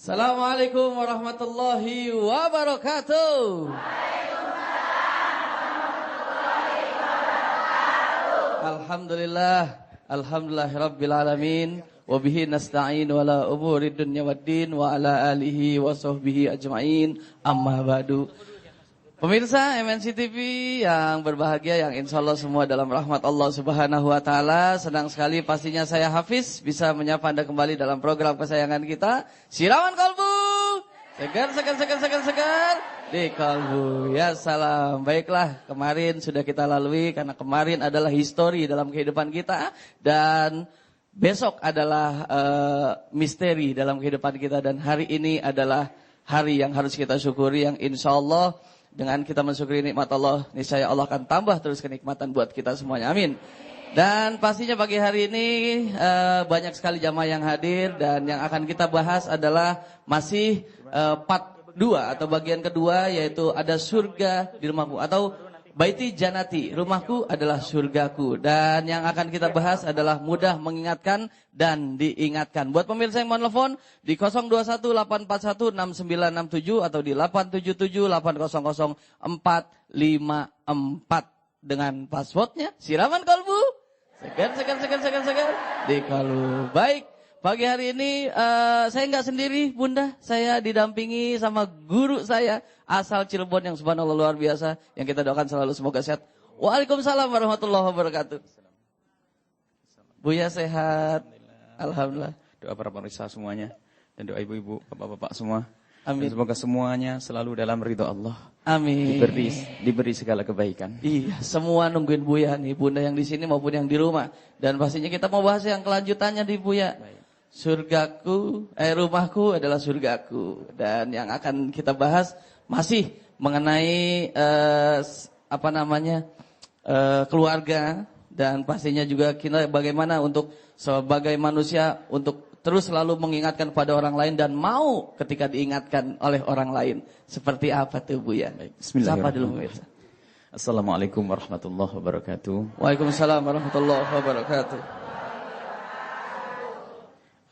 Assalamualaikum warahmatullahi wabarakatuh. Alhamdulillah, alhamdulillahirabbil alamin, wa bihi nasta'in wala umurid dunya waddin wa ala alihi wa sahbihi ajmain. Amma ba'du. Pemirsa MNC TV yang berbahagia, yang insyaallah semua dalam rahmat Allah Subhanahu wa taala, senang sekali pastinya saya Hafiz bisa menyapa Anda kembali dalam program kesayangan kita, Siraman Kolbu. Segar di kalbu. Ya salam. Baiklah, kemarin sudah kita lalui karena kemarin adalah histori dalam kehidupan kita dan besok adalah misteri dalam kehidupan kita, dan hari ini adalah hari yang harus kita syukuri, yang insyaallah dengan kita mensyukuri nikmat Allah, niscaya Allah akan tambah terus kenikmatan buat kita semuanya. Amin. Dan pastinya pagi hari ini banyak sekali jamaah yang hadir, dan yang akan kita bahas adalah masih part 2 atau bagian kedua, yaitu ada surga di rumahku atau Baiti Janati, rumahku adalah surgaku. Dan yang akan kita bahas adalah mudah mengingatkan dan diingatkan. Buat pemirsa yang mau telepon di 0218416967 atau di 877800454 dengan passwordnya Siraman Kolbu. Segar di kalbu. Baik, pagi hari ini saya nggak sendiri, Bunda. Saya didampingi sama guru saya asal Cirebon yang subhanallah luar biasa, yang kita doakan selalu semoga sehat. Waalaikumsalam warahmatullahi wabarakatuh. Buya sehat. Alhamdulillah. Doa para pemirsa semuanya dan doa ibu-ibu, bapak-bapak semua. Amin. Dan semoga semuanya selalu dalam ridho Allah. Amin. Diberi segala kebaikan. Iya, semua nungguin Buya nih, Bunda yang di sini maupun yang di rumah. Dan pastinya kita mau bahas yang kelanjutannya di Buya. Surgaku, rumahku adalah surgaku. Dan yang akan kita bahas masih mengenai keluarga, dan pastinya juga kita bagaimana untuk sebagai manusia untuk terus selalu mengingatkan kepada orang lain dan mau ketika diingatkan oleh orang lain. Seperti apa tuh Buya? Sapa dulu pemirsa. Assalamualaikum warahmatullahi wabarakatuh. Waalaikumsalam warahmatullahi wabarakatuh.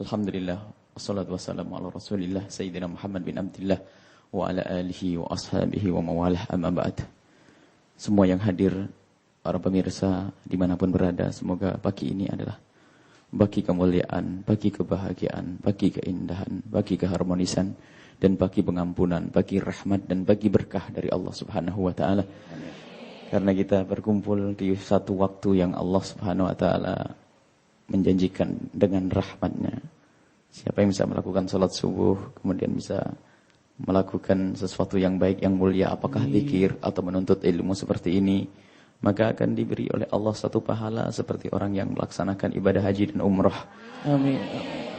Alhamdulillah, wassalatu wassalamu ala rasulillah Sayyidina Muhammad bin Abdillah wa ala alihi wa ashabihi wa mawalah, amma ba'd. Semua yang hadir, para pemirsa dimanapun berada, semoga pagi ini adalah bagi kemuliaan, bagi kebahagiaan, bagi keindahan, bagi keharmonisan, dan bagi pengampunan, bagi rahmat dan bagi berkah dari Allah Subhanahu wa taala. Karena kita berkumpul di satu waktu yang Allah Subhanahu wa taala menjanjikan dengan rahmatnya. Siapa yang bisa melakukan salat subuh, kemudian bisa melakukan sesuatu yang baik, yang mulia, apakah zikir atau menuntut ilmu seperti ini, maka akan diberi oleh Allah satu pahala seperti orang yang melaksanakan ibadah haji dan umrah. Amin.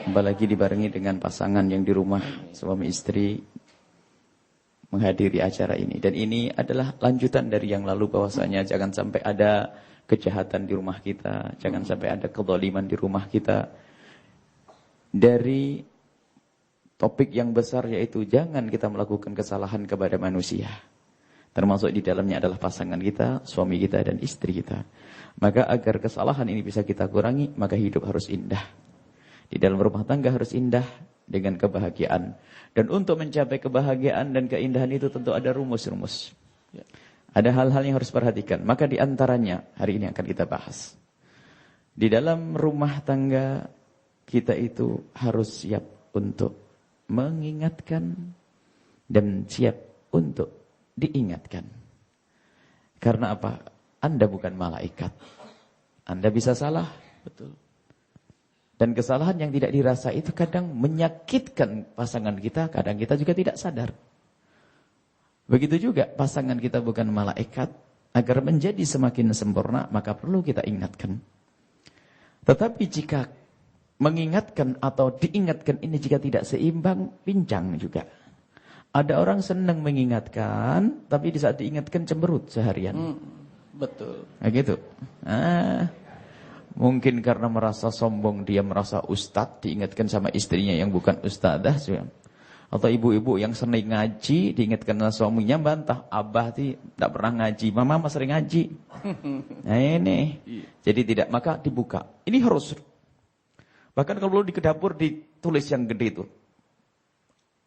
Apalagi dibarengi dengan pasangan yang di rumah, suami istri menghadiri acara ini. Dan ini adalah lanjutan dari yang lalu, bahwasanya jangan sampai ada kejahatan di rumah kita, jangan sampai ada kezaliman di rumah kita. Dari topik yang besar, yaitu jangan kita melakukan kesalahan kepada manusia. Termasuk di dalamnya adalah pasangan kita, suami kita dan istri kita. Maka agar kesalahan ini bisa kita kurangi, maka hidup harus indah. Di dalam rumah tangga harus indah dengan kebahagiaan. Dan untuk mencapai kebahagiaan dan keindahan itu tentu ada rumus-rumus. Ada hal-hal yang harus perhatikan. Maka di antaranya hari ini akan kita bahas. Di dalam rumah tangga kita itu harus siap untuk mengingatkan dan siap untuk diingatkan. Karena apa? Anda bukan malaikat. Anda bisa salah. Betul. Dan kesalahan yang tidak dirasa itu kadang menyakitkan pasangan kita, kadang kita juga tidak sadar. Begitu juga pasangan kita bukan malaikat. Agar menjadi semakin sempurna, maka perlu kita ingatkan. Tetapi jika mengingatkan atau diingatkan ini jika tidak seimbang, pincang juga. Ada orang senang mengingatkan, tapi di saat diingatkan cemberut seharian. Betul. Nah gitu. Mungkin karena merasa sombong, dia merasa ustadz, diingatkan sama istrinya yang bukan ustadzah. Atau ibu-ibu yang sering ngaji, diingatkan sama suaminya, bantah, abah tidak pernah ngaji, mama sering ngaji. Nah ini. Jadi tidak, maka dibuka. Ini harus. Bahkan kalau di dapur ditulis yang gede itu.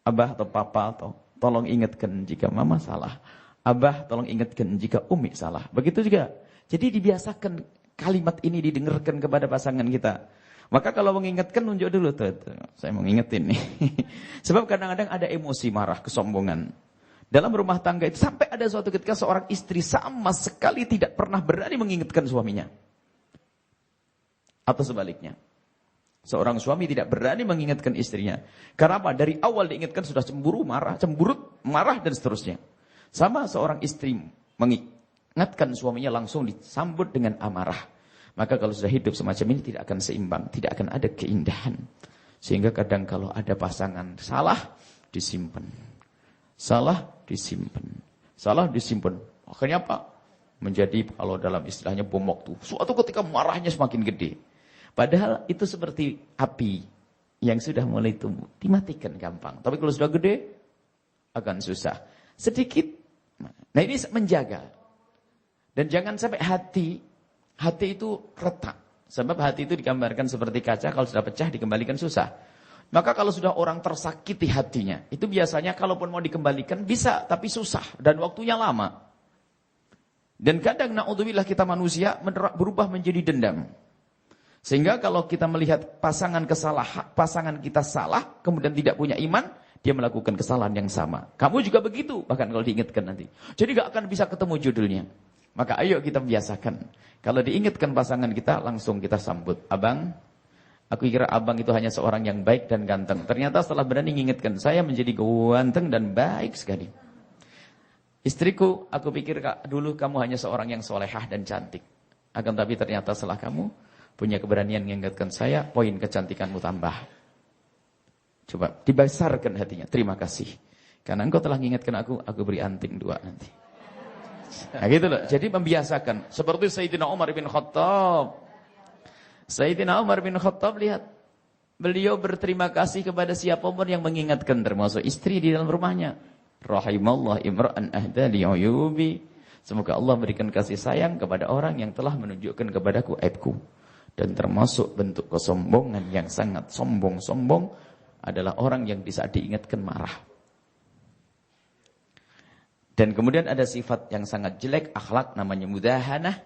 Abah atau papa atau tolong ingatkan jika mama salah. Abah tolong ingatkan jika umi salah. Begitu juga. Jadi dibiasakan kalimat ini didengarkan kepada pasangan kita. Maka kalau mengingatkan nunjuk dulu tuh. Saya mau ngingetin nih. Sebab kadang-kadang ada emosi marah, kesombongan. Dalam rumah tangga itu sampai ada suatu ketika seorang istri sama sekali tidak pernah berani mengingatkan suaminya. Atau sebaliknya. Seorang suami tidak berani mengingatkan istrinya. Karena apa? Dari awal diingatkan sudah cemburu, marah, cemburut, marah dan seterusnya. Sama seorang istri mengingatkan suaminya langsung disambut dengan amarah. Maka kalau sudah hidup semacam ini tidak akan seimbang, tidak akan ada keindahan. Sehingga kadang kalau ada pasangan salah, disimpan. Salah, disimpan. Salah, disimpan. Akhirnya apa? Menjadi kalau dalam istilahnya bom waktu. Suatu ketika marahnya semakin gede. Padahal itu seperti api yang sudah mulai tumbuh. Dimatikan gampang. Tapi kalau sudah gede, akan susah. Sedikit. Nah ini menjaga. Dan jangan sampai hati itu retak. Sebab hati itu digambarkan seperti kaca, kalau sudah pecah dikembalikan susah. Maka kalau sudah orang tersakiti hatinya, itu biasanya kalaupun mau dikembalikan bisa, tapi susah. Dan waktunya lama. Dan kadang na'udzubillah kita manusia berubah menjadi dendam. Sehingga kalau kita melihat pasangan kita salah, kemudian tidak punya iman, dia melakukan kesalahan yang sama. Kamu juga begitu, bahkan kalau diingatkan nanti. Jadi gak akan bisa ketemu judulnya. Maka ayo kita biasakan. Kalau diingatkan pasangan kita, langsung kita sambut. Abang, aku kira abang itu hanya seorang yang baik dan ganteng. Ternyata setelah berani mengingatkan, saya menjadi ganteng dan baik sekali. Istriku, aku pikir dulu kamu hanya seorang yang solehah dan cantik. Akan tapi ternyata setelah kamu punya keberanian mengingatkan saya, poin kecantikanmu tambah. Coba dibesarkan hatinya. Terima kasih. Karena engkau telah mengingatkan aku beri anting 2 nanti. Nah gitu loh. Jadi membiasakan. Seperti Sayyidina Umar bin Khattab. Sayyidina Umar bin Khattab lihat. Beliau berterima kasih kepada siapapun yang mengingatkan. Termasuk istri di dalam rumahnya. Rahimallah imra'an ahdali uyubi. Semoga Allah berikan kasih sayang kepada orang yang telah menunjukkan kepadaku aibku. Dan termasuk bentuk kesombongan yang sangat sombong adalah orang yang di saat diingatkan marah. Dan kemudian ada sifat yang sangat jelek, akhlak namanya mudahanah,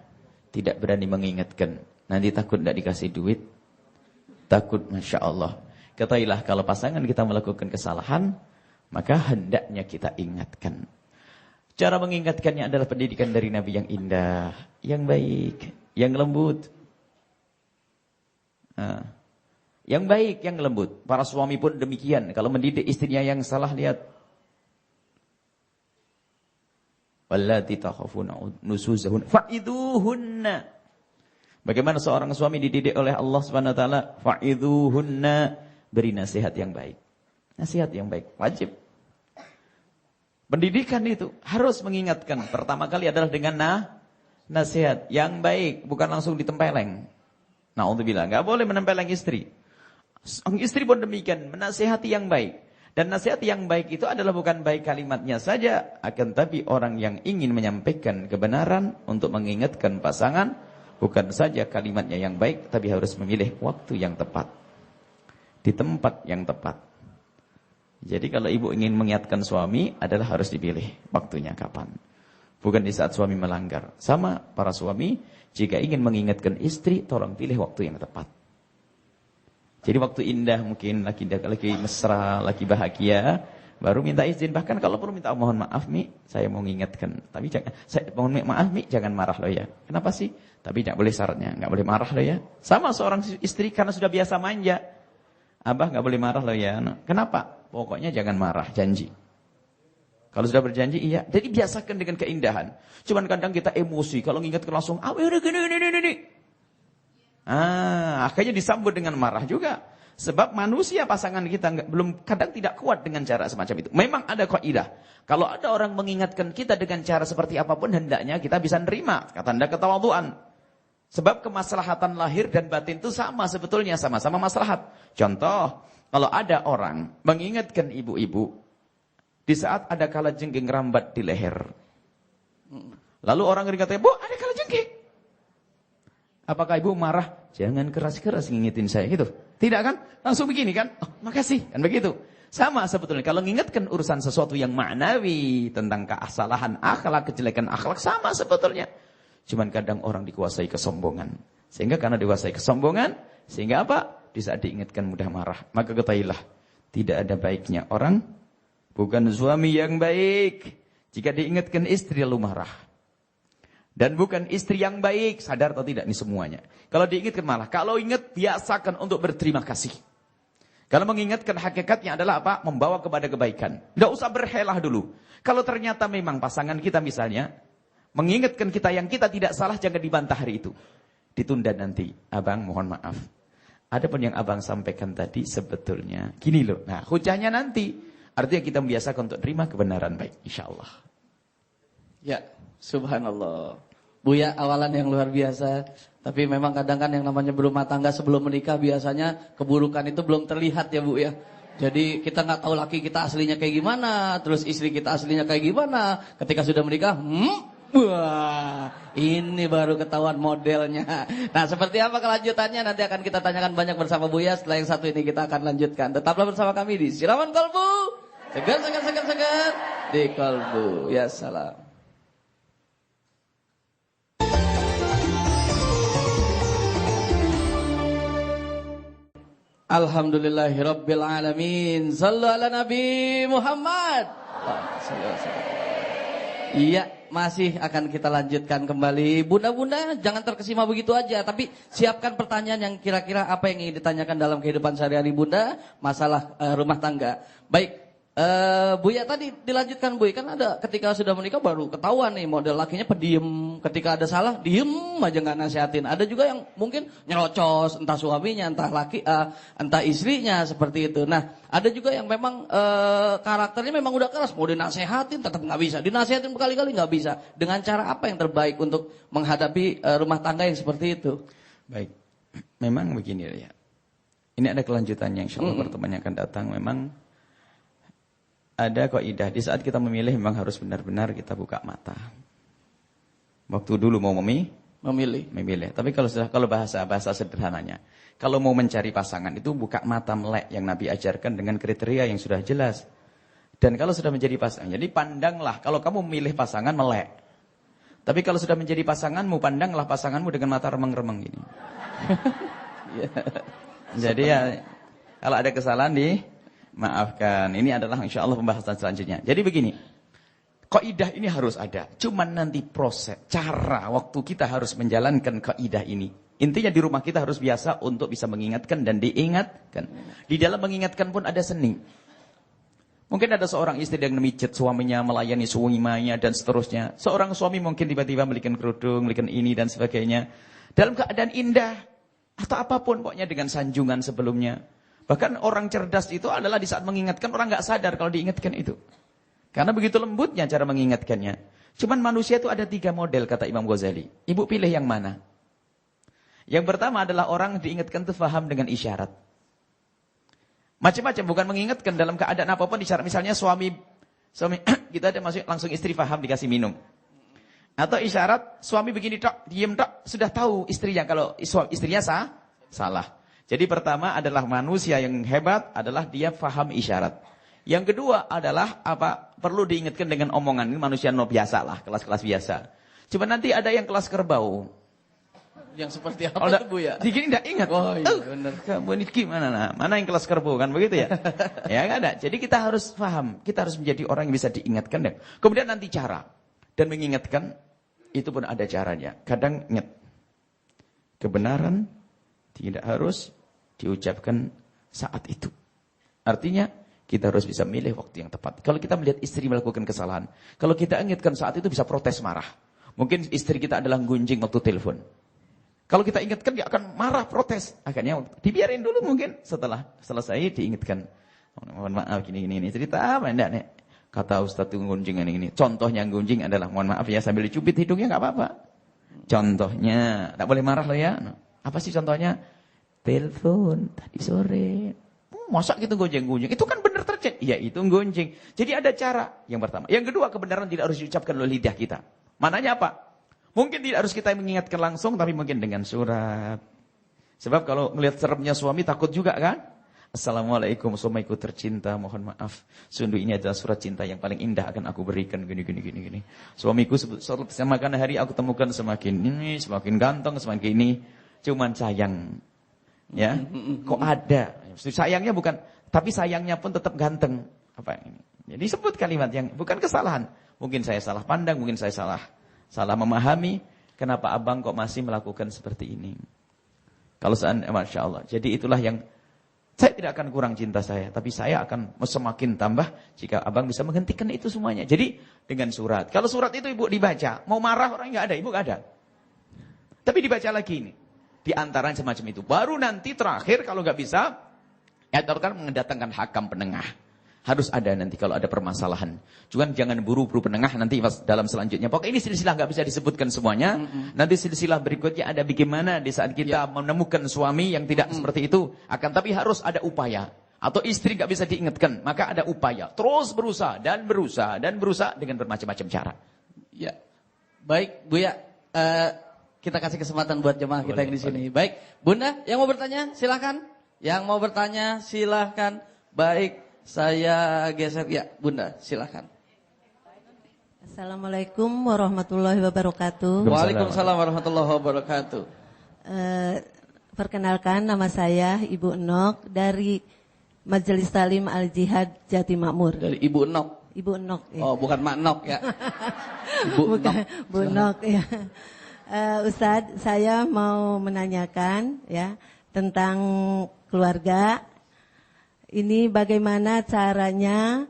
tidak berani mengingatkan. Nanti takut tidak dikasih duit, takut Masya Allah. Ketahuilah kalau pasangan kita melakukan kesalahan, maka hendaknya kita ingatkan. Cara mengingatkannya adalah pendidikan dari Nabi yang indah, yang baik, yang lembut. Yang baik, yang lembut. Para suami pun demikian. Kalau mendidik istrinya yang salah, lihat. Wallati takhafuna nusuzahun fa'idhuhunna. Bagaimana seorang suami dididik oleh Allah Subhanahu wa taala? Fa'idhuhunna, beri nasihat yang baik. Nasihat yang baik wajib. Pendidikan itu harus mengingatkan. Pertama kali adalah dengan nasihat yang baik, bukan langsung ditempeleng. Na'udzubillah, enggak boleh menempeleng istri. Istri pun demikian, menasihati yang baik. Dan nasihat yang baik itu adalah bukan baik kalimatnya saja, akan tapi orang yang ingin menyampaikan kebenaran untuk mengingatkan pasangan, bukan saja kalimatnya yang baik, tapi harus memilih waktu yang tepat. Di tempat yang tepat. Jadi kalau ibu ingin mengingatkan suami, adalah harus dipilih waktunya kapan. Bukan di saat suami melanggar. Sama para suami, jika ingin mengingatkan istri, tolong pilih waktu yang tepat. Jadi waktu indah mungkin lagi mesra, lagi bahagia, baru minta izin. Bahkan kalau perlu minta mohon maaf Mi, saya mau mengingatkan. Tapi jangan, saya mohon maaf Mi, jangan marah loh ya. Kenapa sih? Tapi tidak boleh syaratnya, nggak boleh marah loh ya. Sama seorang istri karena sudah biasa manja. Abah nggak boleh marah loh ya. Kenapa? Pokoknya jangan marah, janji. Kalau sudah berjanji, iya. Jadi biasakan dengan keindahan. Cuman kadang kita emosi. Kalau ngingatkan langsung, gini. Akhirnya disambut dengan marah juga. Sebab manusia pasangan kita belum kadang tidak kuat dengan cara semacam itu. Memang ada kaidah. Kalau ada orang mengingatkan kita dengan cara seperti apapun, hendaknya kita bisa nerima. Tanda ketawaduan. Sebab kemaslahatan lahir dan batin itu sama sebetulnya. Sama-sama maslahat. Contoh, kalau ada orang mengingatkan ibu-ibu, di saat ada kalajengking rambat di leher. Lalu orang kata, Bu, ada kalajengking. Apakah ibu marah? Jangan keras-keras ngingetin saya gitu. Tidak kan? Langsung begini kan? Oh, makasih. Kan begitu. Sama sebetulnya. Kalau mengingatkan urusan sesuatu yang maknawi, tentang kesalahan akhlak, kejelekan akhlak, sama sebetulnya. Cuman kadang orang dikuasai kesombongan. Sehingga karena dikuasai kesombongan, sehingga apa? Di saat diingatkan mudah marah. Maka ketahuilah, tidak ada baiknya orang, bukan suami yang baik. Jika diingatkan istri lalu marah. Dan bukan istri yang baik, sadar atau tidak ini semuanya. Kalau diingatkan malah, kalau ingat biasakan untuk berterima kasih. Kalau mengingatkan hakikatnya adalah apa? Membawa kepada kebaikan. Tidak usah berhelah dulu. Kalau ternyata memang pasangan kita misalnya, mengingatkan kita yang kita tidak salah, jangan dibantah hari itu. Ditunda nanti. Abang mohon maaf. Adapun yang abang sampaikan tadi sebetulnya, gini loh. Nah hujahnya nanti. Artinya kita membiasakan untuk terima kebenaran baik. Insya Allah. Ya, subhanallah. Buya awalan yang luar biasa. Tapi memang kadang kan yang namanya berumah tangga sebelum menikah biasanya keburukan itu belum terlihat ya Bu ya. Jadi kita nggak tahu laki kita aslinya kayak gimana, terus istri kita aslinya kayak gimana. Ketika sudah menikah, wah, ini baru ketahuan modelnya. Nah, seperti apa kelanjutannya nanti akan kita tanyakan banyak bersama Buya. Setelah yang satu ini kita akan lanjutkan. Tetaplah bersama kami di Siraman Kolbu. Segar di Kolbu. Ya salam. Alhamdulillahirabbil alamin. Shallu ala Nabi Muhammad. Iya, masih akan kita lanjutkan kembali. Bunda-bunda, jangan terkesima begitu aja, tapi siapkan pertanyaan yang kira-kira apa yang ingin ditanyakan dalam kehidupan sehari-hari Bunda, masalah rumah tangga. Baik. Buya tadi dilanjutkan Buya, kan ada ketika sudah menikah baru ketahuan nih model lakinya pediem, ketika ada salah diem aja nggak nasihatin. Ada juga yang mungkin nyerocos, entah suaminya, entah entah istrinya seperti itu. Nah ada juga yang memang karakternya memang udah keras, mau dinasehatin tetap nggak bisa, dinasehatin berkali-kali nggak bisa. Dengan cara apa yang terbaik untuk menghadapi rumah tangga yang seperti itu? Baik, memang begini ya. Ini ada kelanjutannya, insya Allah pertemuan yang akan datang. Memang ada kaidah, di saat kita memilih memang harus benar-benar kita buka mata. Waktu dulu mau memilih. Tapi kalau bahasa sederhananya, kalau mau mencari pasangan itu buka mata melek yang Nabi ajarkan dengan kriteria yang sudah jelas. Dan kalau sudah menjadi pasangan, jadi pandanglah kalau kamu memilih pasangan melek. Tapi kalau sudah menjadi pasanganmu, pandanglah pasanganmu dengan mata remeng-remeng gini. Jadi ya kalau ada kesalahan maafkan. Ini adalah insya Allah pembahasan selanjutnya. Jadi begini, kaidah ini harus ada. Cuman nanti proses, cara, waktu kita harus menjalankan kaidah ini. Intinya di rumah kita harus biasa untuk bisa mengingatkan dan diingatkan. Di dalam mengingatkan pun ada seni. Mungkin ada seorang istri yang memijat suaminya, melayani suaminya dan seterusnya. Seorang suami mungkin tiba-tiba belikan kerudung, belikan ini dan sebagainya. Dalam keadaan indah atau apapun pokoknya dengan sanjungan sebelumnya. Bahkan orang cerdas itu adalah di saat mengingatkan orang nggak sadar kalau diingatkan itu. Karena begitu lembutnya cara mengingatkannya. Cuman manusia itu ada 3 model kata Imam Ghazali. Ibu pilih yang mana? Yang pertama adalah orang diingatkan itu paham dengan isyarat. Macam-macam, bukan mengingatkan dalam keadaan apapun isyarat. Misalnya suami kita ada masuk langsung istri paham dikasih minum. Atau isyarat suami begini tok, diem tok, sudah tahu istrinya kalau istrinya salah. Jadi pertama adalah manusia yang hebat adalah dia faham isyarat. Yang kedua adalah apa? Perlu diingatkan dengan omongan. Ini manusia biasa lah, kelas-kelas biasa. Cuma nanti ada yang kelas kerbau. Yang seperti apa tuh Bu ya? Dikini enggak ingat. Oh iya benar. Kamu ini gimana? Nah, mana yang kelas kerbau kan begitu ya? Ya enggak ada. Jadi kita harus paham. Kita harus menjadi orang yang bisa diingatkan. Kemudian nanti cara. Dan mengingatkan itu pun ada caranya. Kadang ingat. Kebenaran tidak harus diucapkan saat itu. Artinya kita harus bisa milih waktu yang tepat. Kalau kita melihat istri melakukan kesalahan, kalau kita ingatkan saat itu bisa protes marah. Mungkin istri kita adalah gunjing waktu telepon. Kalau kita ingatkan dia akan marah protes. Akhirnya dibiarin dulu mungkin setelah selesai diingatkan. Mohon maaf gini cerita apa enggak nek? Kata Ustaz itu gunjing ini. Contohnya gunjing adalah mohon maaf ya sambil dicubit hidungnya enggak apa-apa. Contohnya, tak boleh marah loh ya. Apa sih contohnya? Telepon tadi sore. Masa gitu gonjeng-gonjeng? Itu kan benar terjadi. Ya itu gonjeng. Jadi ada cara yang pertama. Yang kedua kebenaran tidak harus diucapkan oleh lidah kita. Mananya apa? Mungkin tidak harus kita mengingatkan langsung. Tapi mungkin dengan surat. Sebab kalau melihat seremnya suami takut juga kan? Assalamualaikum suamiku tercinta, mohon maaf. Sungguh ini adalah surat cinta yang paling indah akan aku berikan gini. Suamiku semakin hari aku temukan semakin ini, semakin ganteng, semakin ini. Cuman sayang. Ya. Kok ada? Sayangnya bukan, tapi sayangnya pun tetap ganteng. Apa ini? Jadi sebut kalimat yang bukan kesalahan. Mungkin saya salah pandang, mungkin saya salah memahami. Kenapa abang kok masih melakukan seperti ini? Kalau Masya Allah. Jadi itulah yang saya tidak akan kurang cinta saya, tapi saya akan semakin tambah jika abang bisa menghentikan itu semuanya. Jadi dengan surat. Kalau surat itu ibu dibaca, mau marah orang nggak ada, ibu nggak ada. Tapi dibaca lagi ini. Di antara semacam itu. Baru nanti terakhir kalau nggak bisa, ya kan mendatangkan hakam penengah. Harus ada nanti kalau ada permasalahan. Cuman jangan buru-buru penengah nanti dalam selanjutnya. Pokoknya ini silsilah nggak bisa disebutkan semuanya. Nanti silsilah berikutnya ada bagaimana di saat kita menemukan suami yang tidak seperti itu. Akan tapi harus ada upaya. Atau istri nggak bisa diingatkan, maka ada upaya. Terus berusaha dan berusaha dengan bermacam-macam cara. Ya, baik Bu ya. Kita kasih kesempatan buat jemaah kita yang di sini. Baik, Bunda yang mau bertanya silakan. Yang mau bertanya silakan. Baik. Saya geser, ya Bunda, silakan. Assalamualaikum warahmatullahi wabarakatuh. Waalaikumsalam warahmatullahi wabarakatuh. Perkenalkan, nama saya Ibu Enok dari Majelis Talim Al-Jihad Jatimakmur. Dari Ibu Enok? Ibu Enok. Ya. Oh, bukan Mak Enok ya? Ibu bukan, Enok. Bu Enok ya. Ustadz, saya mau menanyakan ya tentang keluarga. Ini bagaimana caranya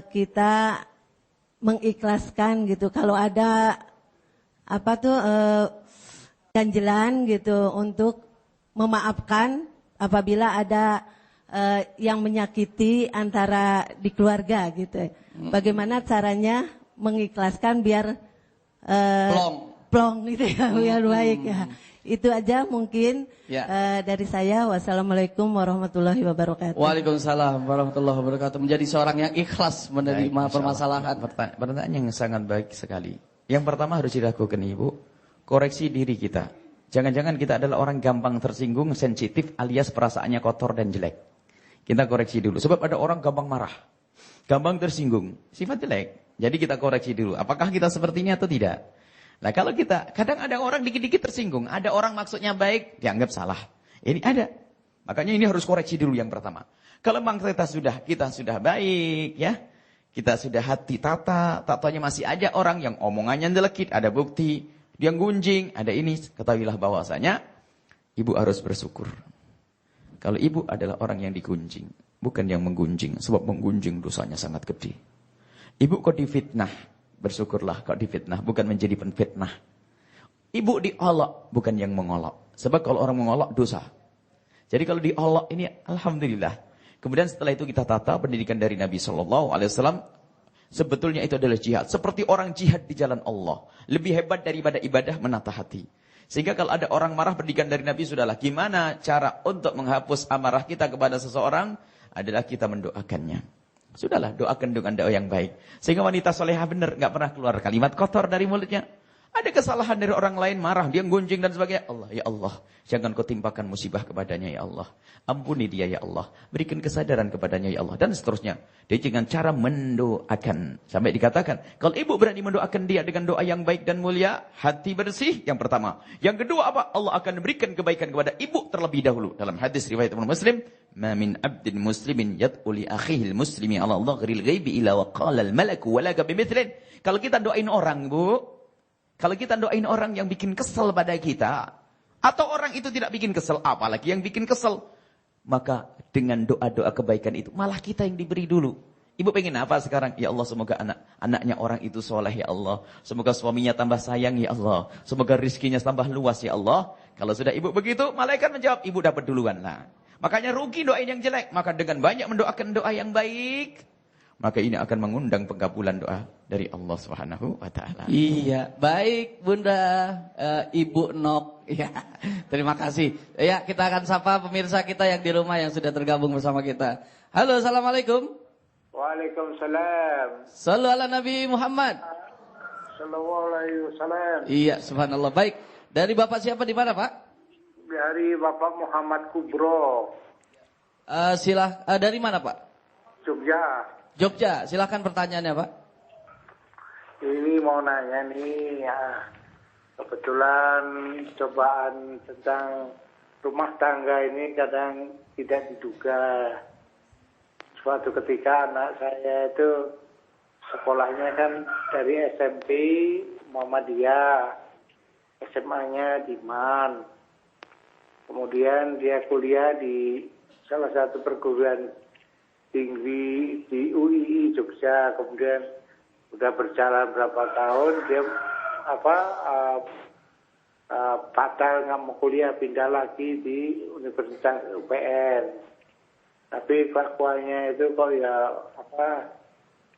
kita mengikhlaskan gitu. Kalau ada ganjelan gitu untuk memaafkan apabila ada yang menyakiti antara di keluarga gitu. Bagaimana caranya mengikhlaskan biar plong gitu ya, biar baik ya. Itu aja mungkin dari saya. Wassalamualaikum warahmatullahi wabarakatuh. Waalaikumsalam warahmatullahi wabarakatuh. Menjadi seorang yang ikhlas menerima permasalahan. Pertanyaan yang sangat baik sekali. Yang pertama harus dilakukan Ibu, koreksi diri kita. Jangan-jangan kita adalah orang gampang tersinggung, sensitif alias perasaannya kotor dan jelek. Kita koreksi dulu. Sebab ada orang gampang marah, gampang tersinggung, sifat jelek. Jadi kita koreksi dulu. Apakah kita seperti ini atau tidak? Nah kalau kita, kadang ada orang dikit-dikit tersinggung. Ada orang maksudnya baik, dianggap salah. Ini ada. Makanya ini harus koreksi dulu yang pertama. Kalau memang kita sudah baik ya. Kita sudah hati tatanya masih aja orang yang omongannya jelekit, ada bukti. Dia gunjing, ada ini. Ketahuilah bahwasanya ibu harus bersyukur. Kalau ibu adalah orang yang digunjing, bukan yang menggunjing. Sebab menggunjing dosanya sangat gede. Ibu kok difitnah. Bersyukurlah kok difitnah, bukan menjadi penfitnah. Ibu diolok, bukan yang mengolok. Sebab kalau orang mengolok, dosa. Jadi kalau diolok ini, alhamdulillah. Kemudian setelah itu kita tata pendidikan dari Nabi SAW. Sebetulnya itu adalah jihad. Seperti orang jihad di jalan Allah. Lebih hebat daripada ibadah menata hati. Sehingga kalau ada orang marah, pendidikan dari Nabi sudahlah. Gimana cara untuk menghapus amarah kita kepada seseorang? Adalah kita mendoakannya. Sudahlah, doakan dengan doa yang baik. Sehingga wanita solehah benar, nggak pernah keluar kalimat kotor dari mulutnya. Ada kesalahan dari orang lain, marah, dia gunjing dan sebagainya. Allah, ya Allah, jangan kau timpakan musibah kepadanya, ya Allah. Ampuni dia, ya Allah. Berikan kesadaran kepadanya, ya Allah. Dan seterusnya. Dia dengan cara mendoakan. Sampai dikatakan, kalau ibu berani mendoakan dia dengan doa yang baik dan mulia, hati bersih, yang pertama. Yang kedua apa? Allah akan berikan kebaikan kepada ibu terlebih dahulu. Dalam hadis riwayat Imam Muslim, ma min abdin muslimin yad'u li akhihil muslimi ala dhaghril ghaibi ila wa qala al malaku walaka bimithlin. Kalau kita doain orang, Bu, kalau kita doain orang yang bikin kesel pada kita, atau orang itu tidak bikin kesel, apalagi yang bikin kesel, maka dengan doa-doa kebaikan itu, malah kita yang diberi dulu. Ibu pengen apa sekarang? Ya Allah, semoga anaknya orang itu soleh, ya Allah. Semoga suaminya tambah sayang, ya Allah. Semoga rizkinya tambah luas, ya Allah. Kalau sudah ibu begitu, malaikat menjawab, ibu dapat duluan lah. Makanya rugi doain yang jelek. Maka dengan banyak mendoakan doa yang baik, maka ini akan mengundang pengkabulan doa dari Allah Subhanahu wa taala. Iya, baik Bunda Ibu Nok. Ya, terima kasih. Ya, kita akan sapa pemirsa kita yang di rumah yang sudah tergabung bersama kita. Halo, Assalamualaikum. Waalaikumsalam. Shallu ala Nabi Muhammad. Sallallahu alaihi wasallam. Iya, subhanallah. Baik. Dari Bapak siapa di mana, Pak? Dari Bapak Muhammad Kubro. Dari mana Pak? Jogja. Jogja, silahkan pertanyaannya Pak. Ini mau nanya nih, ya. Kebetulan cobaan tentang rumah tangga ini kadang tidak diduga. Suatu ketika anak saya itu sekolahnya kan dari SMP Muhammadiyah, SMA-nya di MAN. Kemudian dia kuliah di salah satu perguruan tinggi di UII Jogja. Kemudian udah berjalan berapa tahun dia batal nggak mau kuliah, pindah lagi di Universitas UPN. Tapi kelakuannya itu kok ya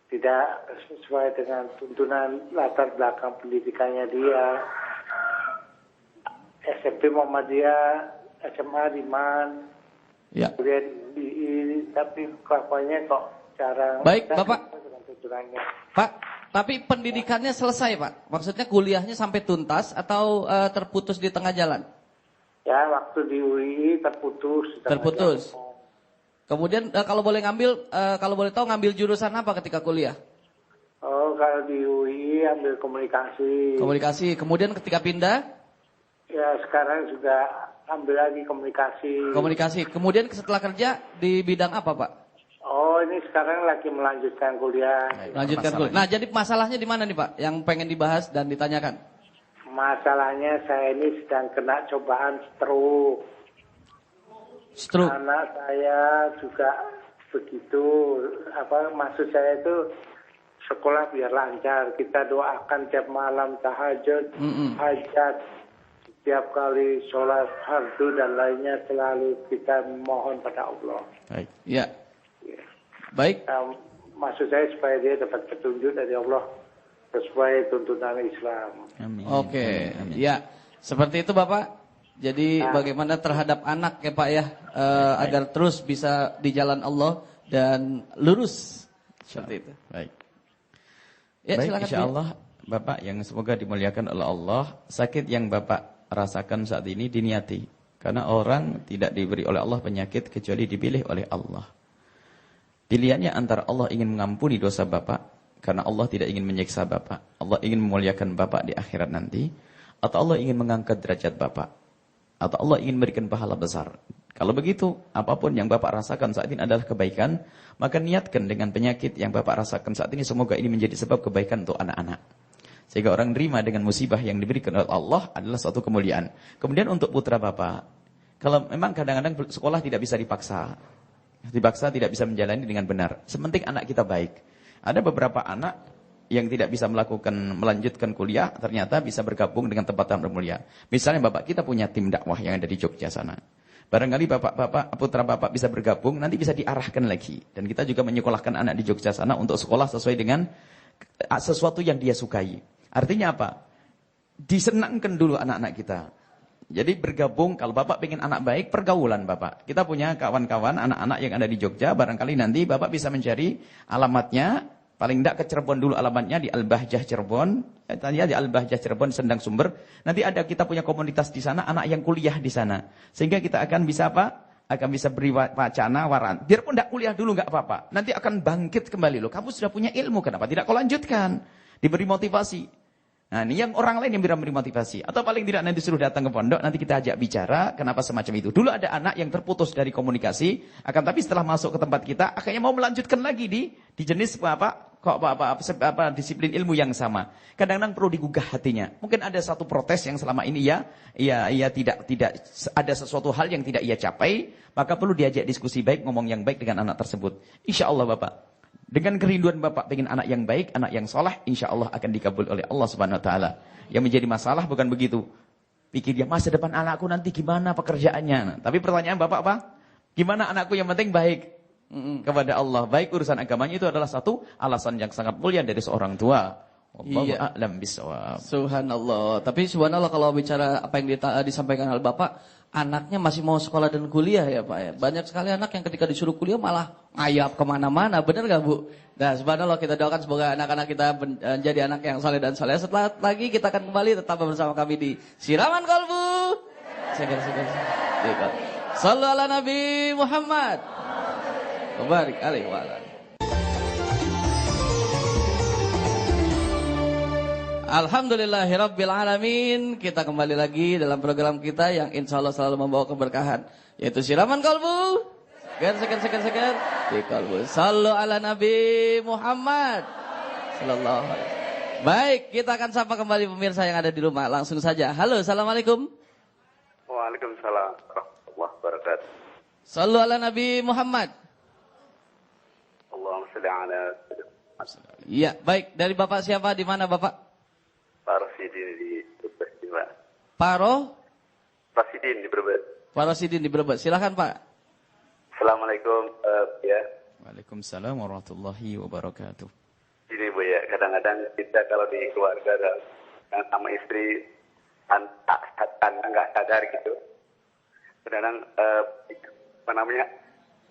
tidak sesuai dengan tuntunan latar belakang pendidikannya dia. SMP Muhammadiyah, SMA di MAN, Ya. kemudian tapi kelakuannya kok jarang. Baik, Bapak. Dengan tuntunannya. Pak, tapi pendidikannya selesai Pak? Maksudnya kuliahnya sampai tuntas atau terputus di tengah jalan? Ya, waktu di UI terputus. Terputus. Kemudian kalau boleh tahu ngambil jurusan apa ketika kuliah? Oh, kalau di UI ambil komunikasi. Komunikasi. Kemudian ketika pindah? Ya, sekarang juga ambil lagi komunikasi. Komunikasi. Kemudian setelah kerja di bidang apa Pak? Oh, ini sekarang lagi melanjutkan kuliah. Lanjutkan kuliah. Nah, jadi masalahnya di mana nih Pak? Yang pengen dibahas dan ditanyakan? Masalahnya saya ini sedang kena cobaan stroke. Stroke. Anak saya juga begitu. Maksud saya itu sekolah biar lancar. Kita doakan tiap malam tahajud, hajat. Setiap kali sholat fardu dan lainnya selalu kita mohon pada Allah. Baik. Ya. Baik. Maksud saya supaya dia dapat petunjuk dari Allah sesuai tuntunan Islam. Amin. Oke. Amin. Ya. Seperti itu Bapak. Jadi bagaimana terhadap anak ya Pak ya, agar terus bisa di jalan Allah dan lurus. Seperti itu. Baik. Ya, Baik, silakan. insyaallah Bapak yang semoga dimuliakan oleh Allah, sakit yang Bapak rasakan saat ini diniati. Karena orang tidak diberi oleh Allah penyakit kecuali dipilih oleh Allah. Pilihannya antara Allah ingin mengampuni dosa Bapak, karena Allah tidak ingin menyiksa Bapak. Allah ingin memuliakan Bapak di akhirat nanti. Atau Allah ingin mengangkat derajat Bapak. Atau Allah ingin memberikan pahala besar. Kalau begitu, apapun yang Bapak rasakan saat ini adalah kebaikan, maka niatkan dengan penyakit yang Bapak rasakan saat ini, semoga ini menjadi sebab kebaikan untuk anak-anak. Sehingga orang terima dengan musibah yang diberikan oleh Allah adalah suatu kemuliaan. Kemudian untuk putra Bapak, kalau memang kadang-kadang sekolah tidak bisa dipaksa tidak bisa menjalani dengan benar. Sementing anak kita baik. Ada beberapa anak yang tidak bisa melanjutkan kuliah, ternyata bisa bergabung dengan tempat yang bermulia. Misalnya Bapak, kita punya tim dakwah yang ada di Jogja sana. Barangkali putra Bapak bisa bergabung, nanti bisa diarahkan lagi. Dan kita juga menyekolahkan anak di Jogja sana untuk sekolah sesuai dengan sesuatu yang dia sukai. Artinya apa? Disenangkan dulu anak-anak kita. Jadi bergabung, kalau Bapak pengen anak baik, pergaulan Bapak. Kita punya kawan-kawan, anak-anak yang ada di Jogja, barangkali nanti Bapak bisa mencari alamatnya, paling tidak ke Cirebon dulu alamatnya, di Al-Bahjah Cirebon, di Al-Bahjah Cirebon, Sendang Sumber. Nanti ada kita punya komunitas di sana, anak yang kuliah di sana. Sehingga kita akan bisa apa? Akan bisa beri wacana, waran. Biarpun tidak kuliah dulu, nggak apa-apa. Nanti akan bangkit kembali loh. Kamu sudah punya ilmu, kenapa tidak kau lanjutkan? Diberi motivasi. Nah, ini yang orang lain yang beri motivasi. Atau paling tidak nanti suruh datang ke pondok, nanti kita ajak bicara, kenapa semacam itu. Dulu ada anak yang terputus dari komunikasi, akan tapi setelah masuk ke tempat kita, akhirnya mau melanjutkan lagi di jenis disiplin ilmu yang sama. Kadang-kadang perlu digugah hatinya. Mungkin ada satu protes yang selama ini ia tidak ada sesuatu hal yang tidak ia capai, maka perlu diajak diskusi baik, ngomong yang baik dengan anak tersebut. Insya Allah Bapak. Dengan kerinduan Bapak pengen anak yang baik, anak yang soleh, insya Allah akan dikabul oleh Allah Subhanahu Wa Taala. Yang menjadi masalah bukan begitu. Pikir dia masa depan anakku nanti gimana pekerjaannya. Nah, tapi pertanyaan Bapak apa? Gimana anakku yang penting baik kepada Allah. Baik urusan agamanya itu adalah satu alasan yang sangat mulia dari seorang tua. Wallahu a'lam bishawab. Subhanallah. Tapi subhanallah kalau bicara apa yang disampaikan oleh Bapak, anaknya masih mau sekolah dan kuliah ya Pak ya. Banyak sekali anak yang ketika disuruh kuliah malah ngayap kemana-mana. Benar gak Bu? Nah subhanallah, kita doakan semoga anak-anak kita menjadi anak yang saleh dan saleh. Setelah lagi kita akan kembali tetap bersama kami di Siraman Kolbu. Sallu ala Nabi Muhammad. Barik alaihi wa ala. Alhamdulillahirabbil alamin. Kita kembali lagi dalam program kita yang insya Allah selalu membawa keberkahan, yaitu siraman kalbu. Segar di kalbu. Sallu ala Nabi Muhammad sallallahu alaihi wasallam. Baik, kita akan sapa kembali pemirsa yang ada di rumah. Langsung saja. Halo, assalamualaikum. Waalaikumsalam warahmatullahi wabarakatuh. Sallu ala Nabi Muhammad. Allahumma shalli ala. Iya, baik. Dari Bapak siapa? Di mana Bapak? Pak Rasidin di Brebes, Pak. Rasidin di Brebes. Pak Rasidin di Brebes. Silakan Pak. Assalamualaikum, ya. Waalaikumsalam warahmatullahi wabarakatuh. Ini Bu ya, kadang-kadang kita kalau di keluarga sama istri nggak sadar gitu. Kadang-kadang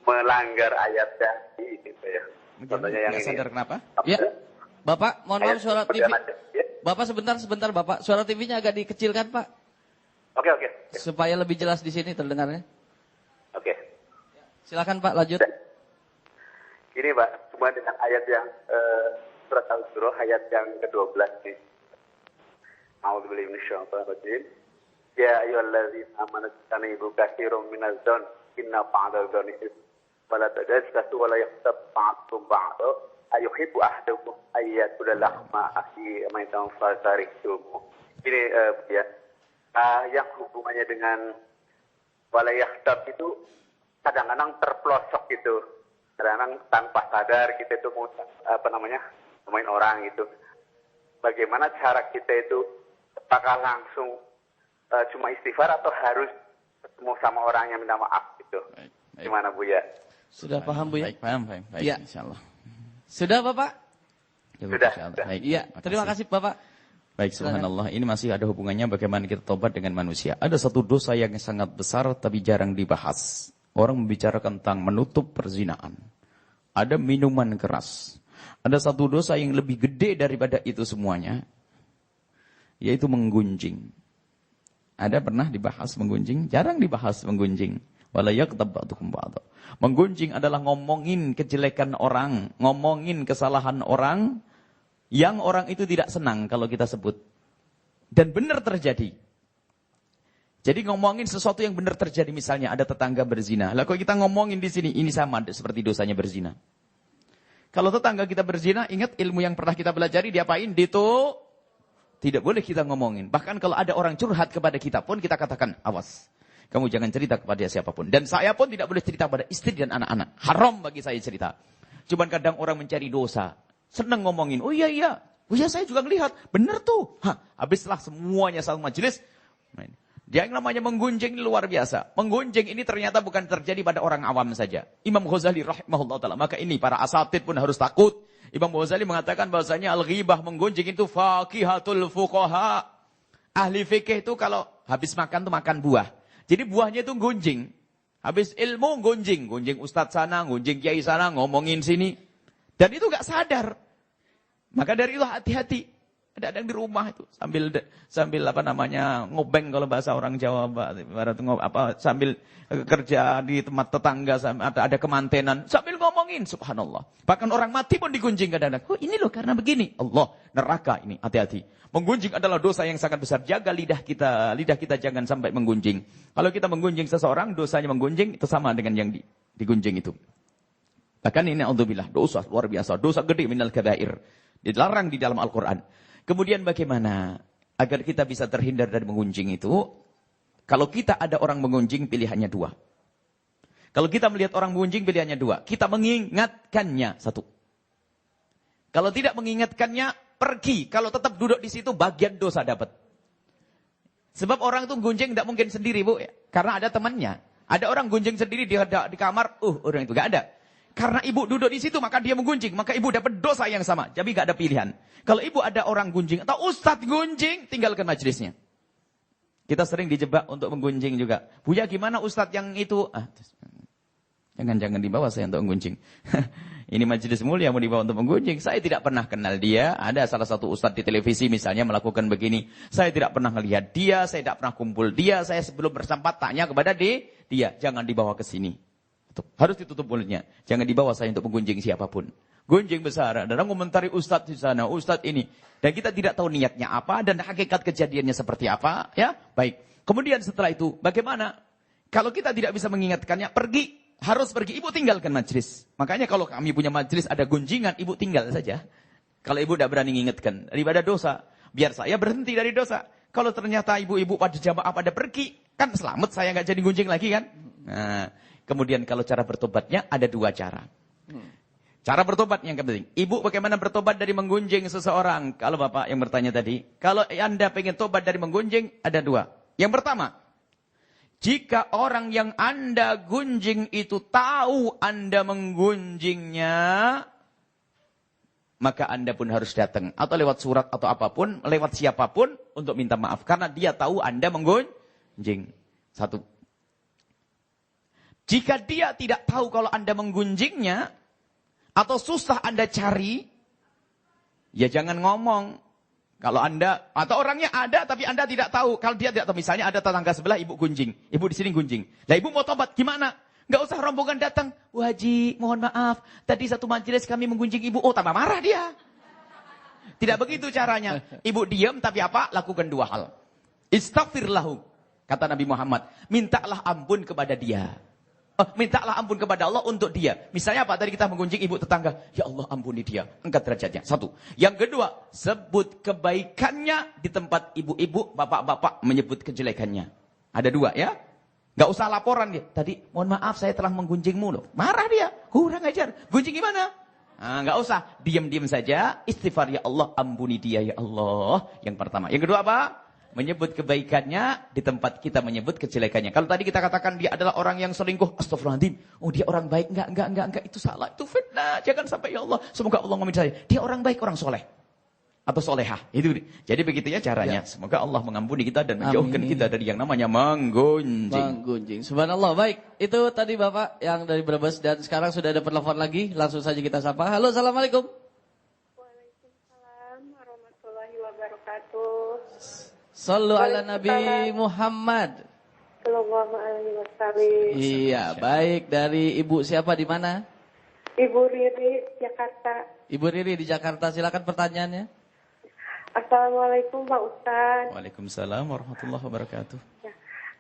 melanggar ayatnya gitu ya. Contohnya yang ini. Sadar kenapa? Ya. Bapak, mohon maaf suara TV. Ya. Bapak sebentar Bapak. Suara TV-nya agak dikecilkan, Pak. Oke. Supaya lebih jelas di sini terdengarnya. Oke. Silakan Pak, lanjut. Ini Pak, cuma dengan ayat yang surat Al-Zurah ayat yang ke-12 nih. A'udzubillahi minasyaitonir rajim. Ya ayyuhallazina amanu tanibu katsiran minadh-dhon inna ba'dadh-dhoni itsm. Wala tajassasu wala yaghtab ba'dukum ba'dha ayuhibbu ahadukum ayyakula lahma akhihi maitan fatarihtum. Ini ya. Yang hubungannya dengan wala yaghtab itu kadang-kadang terpelosok gitu. Kadang-kadang tanpa sadar kita itu ngomongin orang gitu. Bagaimana cara kita itu apakah langsung cuma istighfar atau harus ketemu sama orang yang minta maaf gitu. Baik. Gimana Bu ya? Sudah paham Bu ya? Baik, paham. Baik, ya. insyaallah. Sudah Bapak? Ya, Sudah. Baik. Iya, terima kasih Bapak. Baik, subhanallah. Ini masih ada hubungannya bagaimana kita tobat dengan manusia. Ada satu dosa yang sangat besar tapi jarang dibahas. Orang membicarakan tentang menutup perzinaan. Ada minuman keras. Ada satu dosa yang lebih gede daripada itu semuanya. Yaitu menggunjing. Ada pernah dibahas menggunjing? Jarang dibahas menggunjing. Wala yaghtab ba'dukum ba'dha. Menggunjing adalah ngomongin kejelekan orang. Ngomongin kesalahan orang. Yang orang itu tidak senang kalau kita sebut. Dan benar terjadi. Jadi ngomongin sesuatu yang benar terjadi, misalnya ada tetangga berzina. Lah kalau kita ngomongin di sini, ini sama seperti dosanya berzina. Kalau tetangga kita berzina, ingat ilmu yang pernah kita pelajari, diapain? Itu tidak boleh kita ngomongin. Bahkan kalau ada orang curhat kepada kita pun, kita katakan, awas. Kamu jangan cerita kepada siapapun. Dan saya pun tidak boleh cerita pada istri dan anak-anak. Haram bagi saya cerita. Cuman kadang orang mencari dosa. Senang ngomongin, oh iya. Oh iya saya juga ngelihat. Benar tuh. Habislah semuanya satu majelis. Dia yang namanya menggunjing ini luar biasa. Menggunjing ini ternyata bukan terjadi pada orang awam saja. Imam Ghazali rahimahullah ta'ala. Maka ini para asatid pun harus takut. Imam Ghazali mengatakan bahwasanya al-ghibah menggunjing itu faqihatul fuqaha. Ahli fikih itu kalau habis makan tuh makan buah. Jadi buahnya itu gunjing. Habis ilmu gunjing. Gunjing ustadz sana, gunjing kiai sana, ngomongin sini. Dan itu gak sadar. Maka dari itu hati-hati. Ada-ada di rumah itu sambil ngobeng kalau bahasa orang Jawa sambil kerja di tempat tetangga ada kemantenan sambil ngomongin subhanallah. Bahkan orang mati pun digunjing kadang-kadang. Oh ini loh karena begini. Allah, neraka ini, hati-hati. Menggunjing adalah dosa yang sangat besar. Jaga lidah kita jangan sampai menggunjing. Kalau kita menggunjing seseorang, dosanya menggunjing itu sama dengan yang digunjing itu. Bahkan ini naudzubillah, dosa luar biasa, dosa gede minal kabair. Dilarang di dalam Al-Qur'an. Kemudian bagaimana agar kita bisa terhindar dari menggunjing itu? Kalau kita ada orang menggunjing, pilihannya dua. Kalau kita melihat orang menggunjing, pilihannya dua. Kita mengingatkannya, satu. Kalau tidak mengingatkannya, pergi. Kalau tetap duduk di situ, bagian dosa dapat. Sebab orang itu gunjing tidak mungkin sendiri, Bu. Karena ada temannya. Ada orang gunjing sendiri di kamar, orang itu gak ada. Karena ibu duduk di situ, maka dia menggunjing. Maka ibu dapat dosa yang sama. Jadi gak ada pilihan. Kalau ibu ada orang gunjing atau ustadz gunjing, tinggalkan majelisnya. Kita sering dijebak untuk menggunjing juga. Buya gimana ustadz yang itu? Jangan dibawa saya untuk menggunjing. Ini majelis mulia mau dibawa untuk menggunjing. Saya tidak pernah kenal dia. Ada salah satu ustadz di televisi misalnya melakukan begini. Saya tidak pernah melihat dia. Saya tidak pernah kumpul dia. Saya sebelum bersempat tanya kepada dia. Jangan dibawa ke sini. Harus ditutup mulutnya. Jangan dibawa saya untuk menggunjing siapapun. Gunjing besar. Dan komentari ustadz di sana. Ustadz ini. Dan kita tidak tahu niatnya apa. Dan hakikat kejadiannya seperti apa. Ya, baik. Kemudian setelah itu bagaimana? Kalau kita tidak bisa mengingatkannya, pergi. Harus pergi, ibu tinggalkan majlis. Makanya kalau kami punya majlis ada gunjingan, ibu tinggal saja. Kalau ibu tidak berani mengingatkan, daripada dosa. Biar saya berhenti dari dosa. Kalau ternyata ibu-ibu pada jamaah pada pergi, kan selamat saya nggak jadi gunjing lagi kan. Nah, kemudian kalau cara bertobatnya ada 2 cara. Cara bertobat yang penting. Ibu bagaimana bertobat dari menggunjing seseorang? Kalau bapak yang bertanya tadi. Kalau anda pengen tobat dari menggunjing, ada 2. Yang pertama. Jika orang yang anda gunjing itu tahu anda menggunjingnya, maka anda pun harus datang. Atau lewat surat atau apapun, lewat siapapun untuk minta maaf. Karena dia tahu anda menggunjing. 1. Jika dia tidak tahu kalau anda menggunjingnya, atau susah anda cari, ya jangan ngomong. Kalau anda, atau orangnya ada tapi anda tidak tahu. Kalau dia tidak tahu, misalnya ada tetangga sebelah ibu gunjing. Ibu di sini gunjing. Lah ibu mau tobat, gimana? Nggak usah rombongan datang. Wah Haji, mohon maaf. Tadi satu majelis kami menggunjing ibu. Oh tambah marah dia. Tidak begitu caranya. Ibu diam tapi apa? Lakukan 2 hal. Istaghfirlahu. Kata Nabi Muhammad. Mintalah ampun kepada dia. Mintalah ampun kepada Allah untuk dia. Misalnya apa? Tadi kita menggunjing ibu tetangga. Ya Allah ampuni dia. Angkat derajatnya. 1. Yang kedua, sebut kebaikannya di tempat ibu-ibu, bapak-bapak menyebut kejelekannya. Ada 2 ya. Gak usah laporan dia. Tadi mohon maaf saya telah menggunjingmu loh. Marah dia. Kurang ajar. Gunjing gimana? Gak usah. Diam-diam saja. Istighfar ya Allah ampuni dia ya Allah. Yang pertama. Yang kedua apa? Menyebut kebaikannya di tempat kita menyebut kejelekannya. Kalau tadi kita katakan dia adalah orang yang selingkuh, astagfirullahaladzim. Oh dia orang baik, enggak, itu salah, itu fitnah. Jangan sampai ya Allah, semoga Allah mengampuni saya. Dia orang baik, orang soleh. Atau solehah. Itu. Jadi begitunya caranya. Ya. Semoga Allah mengampuni kita dan menjauhkan kita dari yang namanya menggunjing. Subhanallah. Baik, itu tadi Bapak yang dari Brebes dan sekarang sudah ada penelpon lagi. Langsung saja kita sapa. Halo, assalamualaikum. Waalaikumsalam warahmatullahi wabarakatuh. Sallu ala Nabi Muhammad. Sallallahu alaihi wasallam. Iya, baik. Dari Ibu siapa di mana? Ibu Riri, Jakarta. Ibu Riri di Jakarta, silakan pertanyaannya. Assalamualaikum Pak Ustaz. Waalaikumsalam warahmatullahi wabarakatuh. Ya,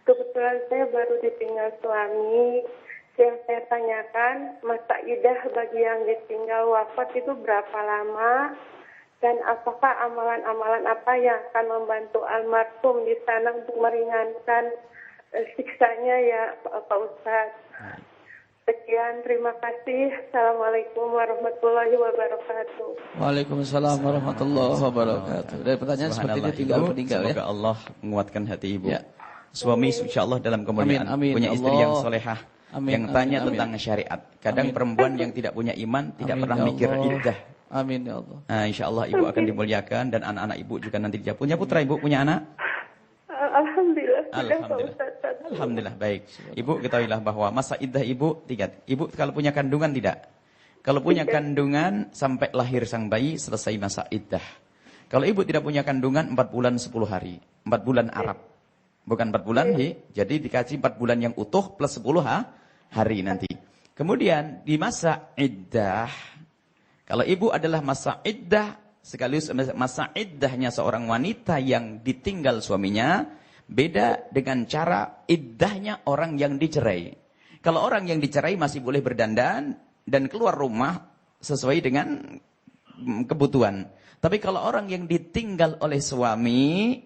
kebetulan saya baru ditinggal suami. Yang saya tanyakan, masa idah bagi yang ditinggal wafat itu berapa lama? Dan apakah amalan-amalan apa yang akan membantu almarhum di sana untuk meringankan siksanya ya Pak Ustadz. Sekian, terima kasih. Assalamualaikum warahmatullahi wabarakatuh. Waalaikumsalam warahmatullahi wabarakatuh. Dari pertanyaan seperti ini tinggal meninggal ya. Semoga Allah menguatkan hati ibu. Ya. Suami insyaAllah dalam kemuliaan. Punya istri yang solehah. Yang tanya tentang syariat. Kadang perempuan yang tidak punya iman tidak pernah mikir iddah. Amin ya Allah. Nah, insya Allah ibu akan dimuliakan dan anak-anak ibu juga nanti dijawab. Punya putra ibu, punya anak? Alhamdulillah. Alhamdulillah, baik. Ibu ketahuilah bahwa masa iddah ibu 3. Ibu kalau punya kandungan tidak? Kalau punya kandungan sampai lahir sang bayi selesai masa iddah. Kalau ibu tidak punya kandungan 4 bulan 10 hari. 4 bulan Arab. Bukan 4 bulan, jadi dikasih 4 bulan yang utuh plus 10 hari nanti. Kemudian di masa iddah, kalau ibu adalah masa iddah, sekaligus masa iddahnya seorang wanita yang ditinggal suaminya, beda dengan cara iddahnya orang yang dicerai. Kalau orang yang dicerai masih boleh berdandan dan keluar rumah sesuai dengan kebutuhan. Tapi kalau orang yang ditinggal oleh suami,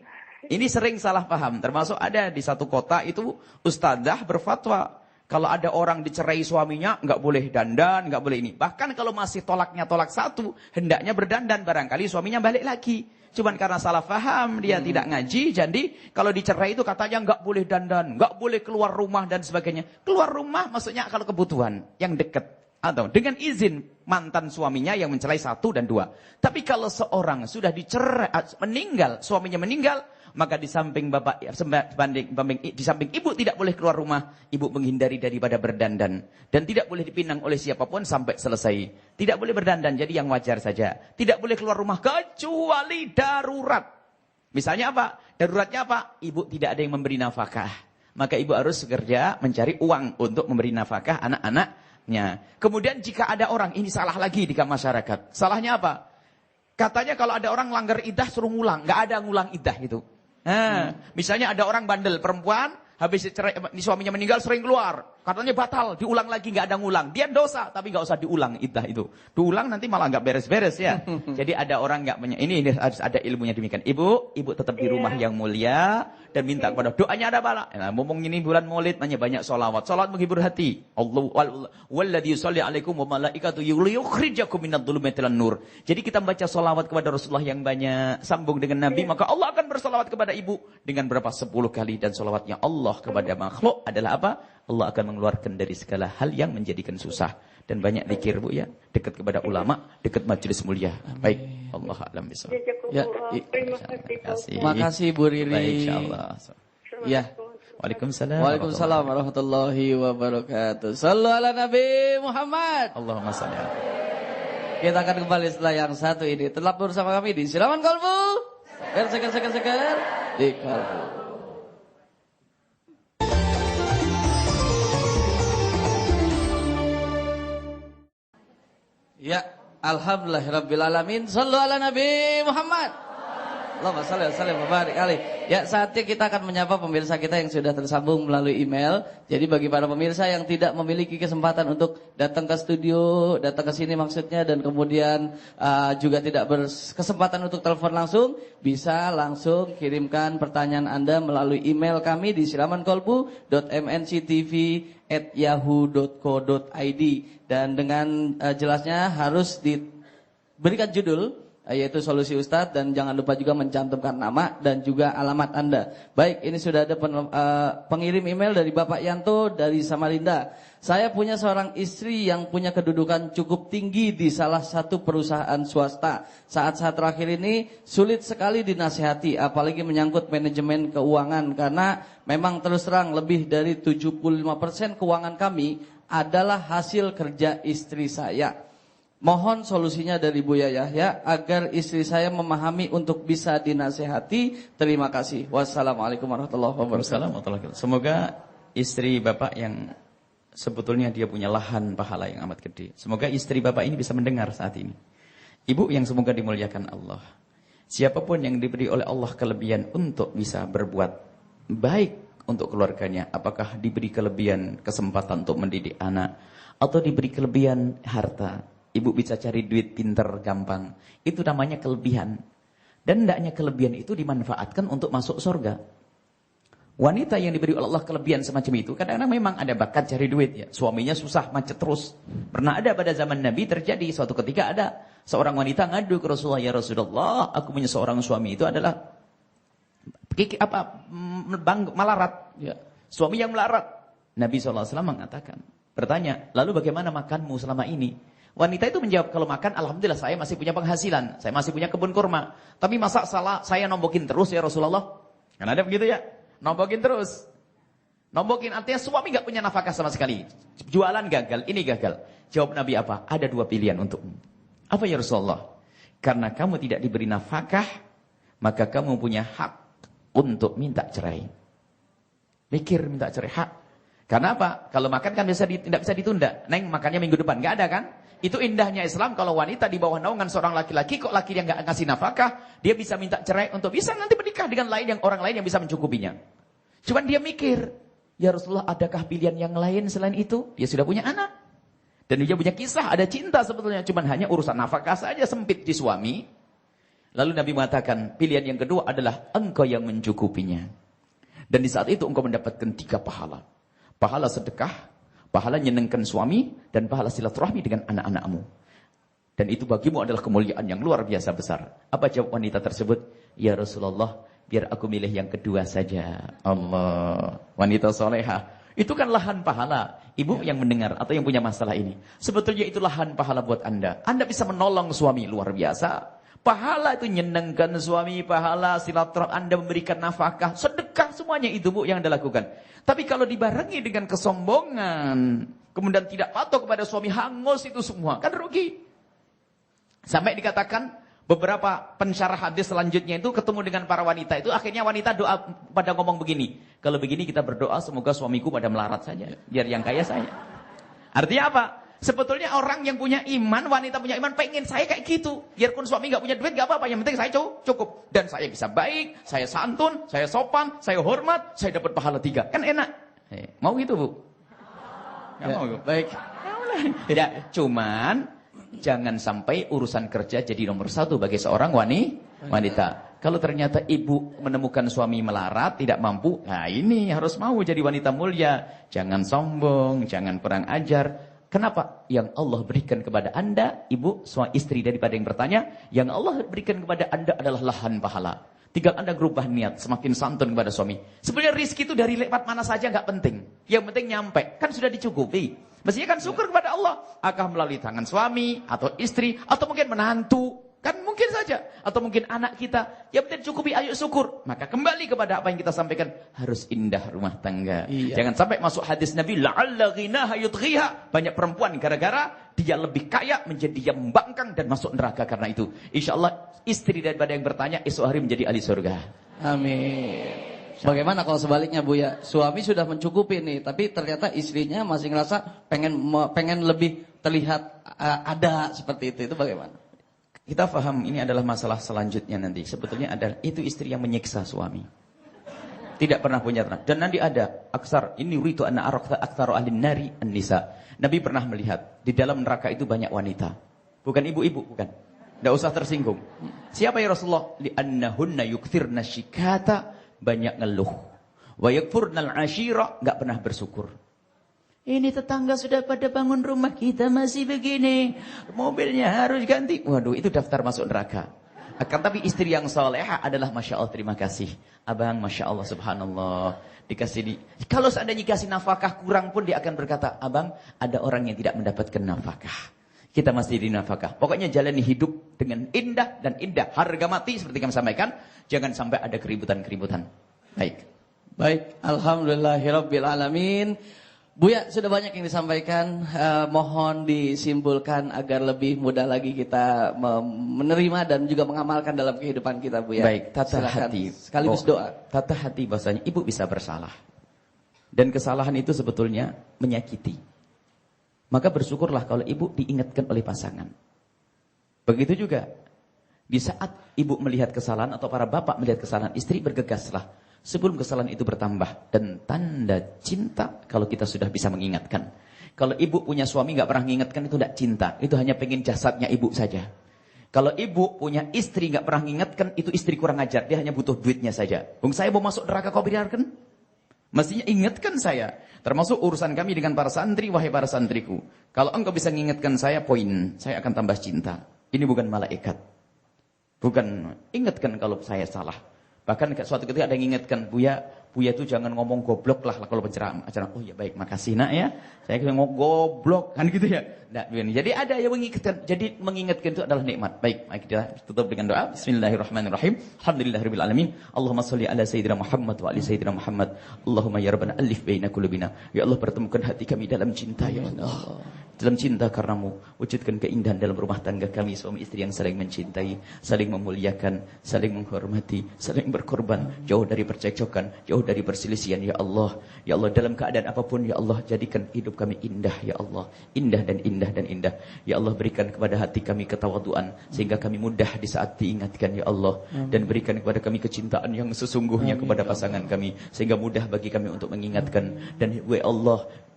ini sering salah paham. Termasuk ada di satu kota itu ustadzah berfatwa. Kalau ada orang dicerai suaminya, nggak boleh dandan, nggak boleh ini. Bahkan kalau masih tolaknya tolak 1, hendaknya berdandan. Barangkali suaminya balik lagi. Cuman karena salah paham, dia tidak ngaji. Jadi kalau dicerai itu katanya nggak boleh dandan, nggak boleh keluar rumah dan sebagainya. Keluar rumah maksudnya kalau kebutuhan yang dekat. Atau dengan izin mantan suaminya yang mencerai 1 dan 2. Tapi kalau seorang sudah dicerai, meninggal, suaminya meninggal, Maka di samping di samping ibu tidak boleh keluar rumah, ibu menghindari daripada berdandan dan tidak boleh dipinang oleh siapapun sampai selesai. Tidak boleh berdandan, jadi yang wajar saja. Tidak boleh keluar rumah kecuali darurat. Misalnya apa? Daruratnya apa? Ibu tidak ada yang memberi nafkah. Maka ibu harus bekerja mencari uang untuk memberi nafkah anak-anaknya. Kemudian jika ada orang, ini salah lagi di masyarakat. Salahnya apa? Katanya kalau ada orang langgar iddah suruh ngulang. Nggak ada ngulang iddah itu. Misalnya ada orang bandel perempuan, habis cerai, suaminya meninggal sering keluar. Katanya batal, diulang lagi, nggak ada ngulang. Dia dosa, tapi nggak usah diulang iddah itu. Diulang nanti malah nggak beres-beres ya. Jadi ada orang nggak ini harus ada ilmunya demikian. Ibu tetap di rumah yang mulia dan minta kepada doanya ada bala. Nah, ngomong ini bulan Maulid banyak sholawat. Sholawat menghibur hati. Allah walladzi yusalli alaikum wa malaikatu yukhrijakum minadh dhulumati ilan nur. Jadi kita membaca sholawat kepada Rasulullah yang banyak, sambung dengan Nabi, maka Allah akan bersolawat kepada ibu dengan berapa 10 kali, dan sholawatnya Allah kepada makhluk adalah apa? Allah akan mengeluarkan dari segala hal yang menjadikan susah. Dan banyak zikir Bu ya, dekat kepada ulama, dekat majelis mulia. Baik, Allah a'lam bishawab. Ya, Terima kasih. makasih Bu Riri. Baik, insyaallah. Ya. Waalaikumsalam. Waalaikumsalam warahmatullahi wabarakatuh. Sallu ala Nabi Muhammad. Allahumma shalli ala. Kita akan kembali setelah yang satu ini. Tetap bersama kami di Siraman Kolbu. Seger di Kolbu. Ya, alhamdulillahirabbil alamin. Shallu ala Nabi Muhammad. Allahumma shalli wa sallim wa barik alaihi. Ya, saatnya kita akan menyapa pemirsa kita yang sudah tersambung melalui email. Jadi bagi para pemirsa yang tidak memiliki kesempatan untuk datang ke studio, datang ke sini maksudnya, dan kemudian juga tidak berkesempatan untuk telepon langsung, bisa langsung kirimkan pertanyaan Anda melalui email kami di silamankolbu.mnctv@yahoo.co.id, dan dengan jelasnya harus diberikan judul yaitu Solusi Ustadz, dan jangan lupa juga mencantumkan nama dan juga alamat Anda. Baik, ini sudah ada pengirim email dari Bapak Yanto dari Samarinda. Saya punya seorang istri yang punya kedudukan cukup tinggi di salah satu perusahaan swasta. Saat-saat terakhir ini sulit sekali dinasihati, apalagi menyangkut manajemen keuangan, karena memang terus terang lebih dari 75% keuangan kami adalah hasil kerja istri saya. Mohon solusinya dari Bu Yayah ya, agar istri saya memahami untuk bisa dinasehati. Terima kasih. Wassalamualaikum warahmatullahi wabarakatuh. Semoga istri Bapak yang sebetulnya dia punya lahan pahala yang amat gede, semoga istri Bapak ini bisa mendengar saat ini. Ibu yang semoga dimuliakan Allah, siapapun yang diberi oleh Allah kelebihan untuk bisa berbuat baik untuk keluarganya, apakah diberi kelebihan kesempatan untuk mendidik anak, atau diberi kelebihan harta, ibu bisa cari duit pinter, gampang. Itu namanya kelebihan. Dan hendaknya kelebihan itu dimanfaatkan untuk masuk surga. Wanita yang diberi oleh Allah kelebihan semacam itu, kadang-kadang memang ada bakat cari duit ya. Suaminya susah, macet terus. Pernah ada pada zaman Nabi terjadi, suatu ketika ada seorang wanita ngadu ke Rasulullah, ya Rasulullah, aku punya seorang suami itu adalah melarat. Ya. Suami yang melarat. Nabi SAW mengatakan, bertanya, lalu bagaimana makanmu selama ini? Wanita itu menjawab, kalau makan alhamdulillah saya masih punya penghasilan, saya masih punya kebun kurma. Tapi masa salah saya nombokin terus ya Rasulullah? Kan ada begitu ya? Nombokin terus. Nombokin artinya suami gak punya nafkah sama sekali. Jualan gagal, ini gagal. Jawab Nabi apa? Ada 2 pilihan untukmu. Apa ya Rasulullah? Karena kamu tidak diberi nafkah, maka kamu punya hak untuk minta cerai. Mikir minta cerai, hak. Karena apa? Kalau makan kan tidak bisa ditunda. Neng makannya minggu depan, gak ada kan? Itu indahnya Islam, kalau wanita di bawah naungan seorang laki-laki, kok laki yang gak ngasih nafkah, dia bisa minta cerai untuk bisa nanti menikah dengan orang lain yang bisa mencukupinya. Cuman dia mikir, ya Rasulullah, adakah pilihan yang lain selain itu? Dia sudah punya anak. Dan dia punya kisah, ada cinta sebetulnya. Cuman hanya urusan nafkah saja sempit di suami. Lalu Nabi mengatakan, pilihan yang kedua adalah engkau yang mencukupinya. Dan di saat itu engkau mendapatkan 3 pahala. Pahala sedekah, pahala nyenengkan suami, dan pahala silaturahmi dengan anak-anakmu. Dan itu bagimu adalah kemuliaan yang luar biasa besar. Apa jawab wanita tersebut? Ya Rasulullah, biar aku milih yang kedua saja. Allah, wanita solehah. Itu kan lahan pahala. Ibu yang mendengar atau yang punya masalah ini, sebetulnya itu lahan pahala buat Anda. Anda bisa menolong suami luar biasa. Pahala itu nyenangkan suami, pahala silaturahmi Anda memberikan nafkah, sedekah, semuanya itu Bu yang Anda lakukan. Tapi kalau dibarengi dengan kesombongan, kemudian tidak patuh kepada suami, hangus itu semua, kan rugi. Sampai dikatakan beberapa pensyarah hadis selanjutnya itu ketemu dengan para wanita itu, akhirnya wanita doa pada ngomong begini, kalau begini kita berdoa semoga suamiku pada melarat saja, biar yang kaya saya. Artinya apa? Sebetulnya orang yang punya iman, wanita punya iman, pengen saya kayak gitu. Biarpun suami gak punya duit, gak apa-apa. Yang penting saya cukup. Dan saya bisa baik, saya santun, saya sopan, saya hormat, saya dapat pahala 3. Kan enak. Mau gitu Bu? Gak Ya, mau Bu? baik. Ya, cuman jangan sampai urusan kerja jadi nomor 1 bagi seorang wanita. Kalau ternyata ibu menemukan suami melarat, tidak mampu, nah ini harus mau jadi wanita mulia. Jangan sombong, jangan kurang ajar. Kenapa? Yang Allah berikan kepada Anda, ibu, suami istri daripada yang bertanya, yang Allah berikan kepada Anda adalah lahan pahala. Tinggal Anda berubah niat, semakin santun kepada suami. Sebenarnya rezeki itu dari lewat mana saja nggak penting. Yang penting nyampe, kan sudah dicukupi. Mestinya kan syukur kepada Allah. Apakah melalui tangan suami, atau istri, atau mungkin menantu. Kan mungkin saja. Atau mungkin anak kita. Yang penting cukupi, ayo syukur. Maka kembali kepada apa yang kita sampaikan. Harus indah rumah tangga. Iya. Jangan sampai masuk hadis Nabi. La'alla ghinaha yudghiha. Banyak perempuan gara-gara dia lebih kaya menjadi yang membangkang dan masuk neraka karena itu. Insya Allah istri daripada yang bertanya esok hari menjadi ahli surga. Amin. Bagaimana kalau sebaliknya Bu ya? Suami sudah mencukupi nih, tapi ternyata istrinya masih ngerasa pengen lebih terlihat ada seperti itu. Itu bagaimana? Kita paham ini adalah masalah selanjutnya nanti. Sebetulnya adalah itu istri yang menyiksa suami. Tidak pernah punya tenang. Dan nanti ada aksar ini uritu anna arakta aktsaru ahlin nari an-nisa. Nabi pernah melihat di dalam neraka itu banyak wanita. Bukan ibu-ibu, bukan. Tidak usah tersinggung. Siapa ya Rasulullah? Li'annahunna yukthirna syikata, banyak ngeluh. Wa yakfurnal ashira, enggak pernah bersyukur. Ini tetangga sudah pada bangun rumah, kita masih begini. Mobilnya harus ganti. Waduh, itu daftar masuk neraka. Akan tapi istri yang salehah adalah Masya Allah, terima kasih. Abang, Masya Allah, subhanallah. Kalau seandainya dikasih nafkah kurang pun dia akan berkata, abang, ada orang yang tidak mendapatkan nafkah. Kita masih di nafkah. Pokoknya jalani hidup dengan indah dan indah. Harga mati seperti kami sampaikan. Jangan sampai ada keributan-keributan. Baik, Alhamdulillahirabbil alamin. Buya, sudah banyak yang disampaikan, mohon disimpulkan agar lebih mudah lagi kita menerima dan juga mengamalkan dalam kehidupan kita, Buya. Baik, tata hati. Sekaligus doa. Tata hati bahasanya, ibu bisa bersalah. Dan kesalahan itu sebetulnya menyakiti. Maka bersyukurlah kalau ibu diingatkan oleh pasangan. Begitu juga, di saat ibu melihat kesalahan atau para bapak melihat kesalahan istri, bergegaslah. Sebelum kesalahan itu bertambah. Dan tanda cinta kalau kita sudah bisa mengingatkan. Kalau ibu punya suami gak pernah mengingatkan, itu tidak cinta. Itu hanya pengen jasadnya ibu saja. Kalau ibu punya istri gak pernah mengingatkan, itu istri kurang ajar. Dia hanya butuh duitnya saja. Bung, saya mau masuk neraka kau biarkan? Mestinya ingatkan saya. Termasuk urusan kami dengan para santri, wahai para santriku. Kalau engkau bisa mengingatkan saya, poin. Saya akan tambah cinta. Ini bukan malaikat. Bukan, ingatkan kalau saya salah. Bahkan suatu ketika ada yang ingatkan, Buya itu jangan ngomong goblok lah kalau penceramah. Oh ya baik, makasih nak ya. Saya ngomong goblok, kan gitu ya. Nah, jadi ada yang mengingatkan. Jadi mengingatkan itu adalah nikmat. Baik, mari kita tutup dengan doa. Bismillahirrahmanirrahim. Alhamdulillahirabbil alamin. Allahumma shalli ala sayyidina Muhammad wa ali sayyidina Muhammad. Allahumma ya rabbana alif baina qulubina. Ya Allah, pertemukan hati kami dalam cinta ya Allah. Dalam cinta karenamu, wujudkan keindahan dalam rumah tangga kami, suami istri yang saling mencintai, saling memuliakan, saling menghormati, saling berkorban, jauh dari percekcokan, jauh dari perselisihan ya Allah. Ya Allah, dalam keadaan apapun ya Allah, jadikan hidup kami indah ya Allah. Indah dan indah dan indah. Ya Allah, berikan kepada hati kami ketawaduan sehingga kami mudah di saat diingatkan ya Allah. Dan berikan kepada kami kecintaan yang sesungguhnya kepada pasangan kami sehingga mudah bagi kami untuk mengingatkan. Dan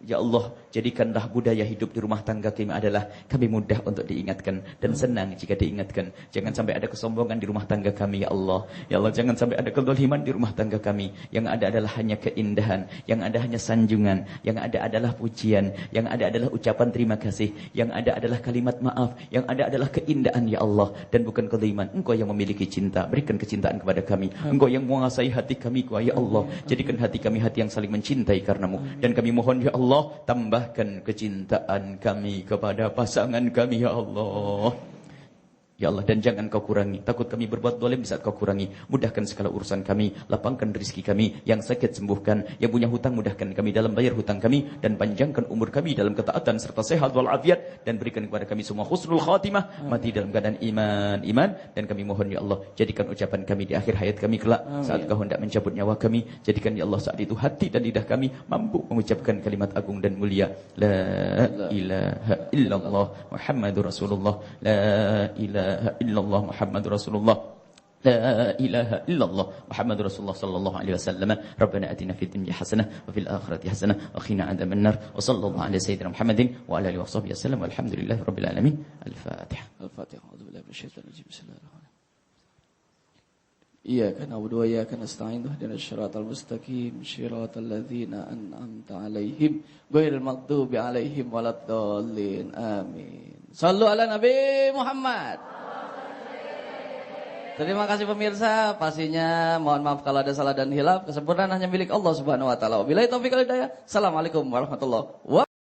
ya Allah, jadikanlah budaya hidup di rumah tangga kami adalah kami mudah untuk diingatkan dan senang jika diingatkan. Jangan sampai ada kesombongan di rumah tangga kami ya Allah. Ya Allah, jangan sampai ada kezaliman di rumah tangga kami. Yang ada adalah hanya keindahan, yang ada hanya sanjungan, yang ada adalah pujian, yang ada adalah ucapan terima kasih, yang ada adalah kalimat maaf, yang ada adalah keindahan ya Allah dan bukan kezaliman. Engkau yang memiliki cinta, berikan kecintaan kepada kami. Engkau yang menguasai hati kami ya Allah. Jadikan hati kami hati yang saling mencintai karenamu. Dan kami mohon ya Allah, tambahkan kecintaan kami kepada pasangan kami ya Allah. Ya Allah, dan jangan kau kurangi. Takut kami berbuat dolim di saat kau kurangi. Mudahkan segala urusan kami. Lapangkan rezeki kami. Yang sakit sembuhkan. Yang punya hutang mudahkan kami dalam bayar hutang kami. Dan panjangkan umur kami dalam ketaatan serta sehat walafiat. Dan berikan kepada kami semua husnul khatimah. Mati dalam keadaan iman. Dan kami mohon ya Allah, jadikan ucapan kami di akhir hayat kami kelak. Saat kau hendak mencabut nyawa kami. Jadikan ya Allah saat itu hati dan lidah kami mampu mengucapkan kalimat agung dan mulia. La ilaha illallah Muhammadur Rasulullah. La ilaha illallah Muhammadur Rasulullah. La ilaha illallah Muhammadur Rasulullah sallallahu alaihi wasallam. Rabbana atina fid dunya hasanah wa fil akhirati hasanah wa qina adzabannar. Wa sallallahu ala sayyidina Muhammadin wa ala alihi washabbihi wasallam. Walhamdulillahi rabbil alamin. Al-Fatihah. Al-Fatihah. A'udzubillahi minasyaitonir rajim. Bismillahirrahmanirrahim. Iyyaka na'budu wa iyyaka nasta'in. Ihdinas siratal mustaqim. Shiratal ladzina an'amta 'alaihim ghairil maghdubi 'alaihim waladdallin. Amin. Shallu ala Nabi Muhammad. Terima kasih pemirsa, pastinya mohon maaf kalau ada salah dan hilaf. Kesempurnaan hanya milik Allah Subhanahu wa taala. Wabillahi taufiq wal hidayah. Assalamualaikum warahmatullahi wabarakatuh.